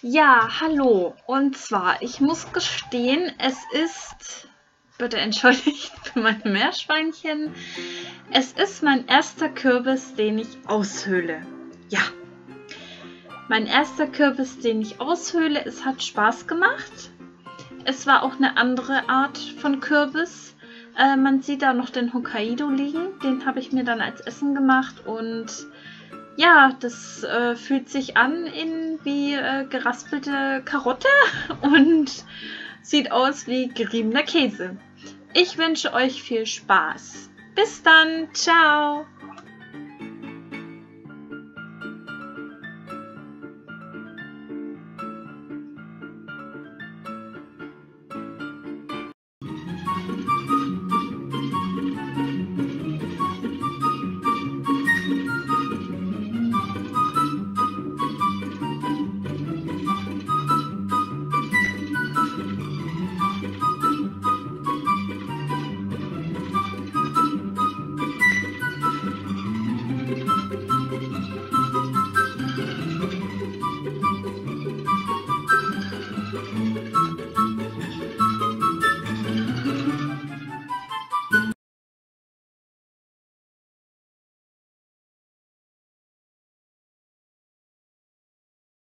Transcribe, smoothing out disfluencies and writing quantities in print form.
Ja, hallo. Und zwar, ich muss gestehen, es ist, bitte entschuldigt für meine Meerschweinchen, es ist mein erster Kürbis, den ich aushöhle. Ja, mein erster Kürbis, den ich aushöhle. Es hat Spaß gemacht. Es war auch eine andere Art von Kürbis. Man sieht da noch den Hokkaido liegen. Den habe ich mir dann als Essen gemacht und ja, das fühlt sich an wie geraspelte Karotte und sieht aus wie geriebener Käse. Ich wünsche euch viel Spaß. Bis dann, ciao!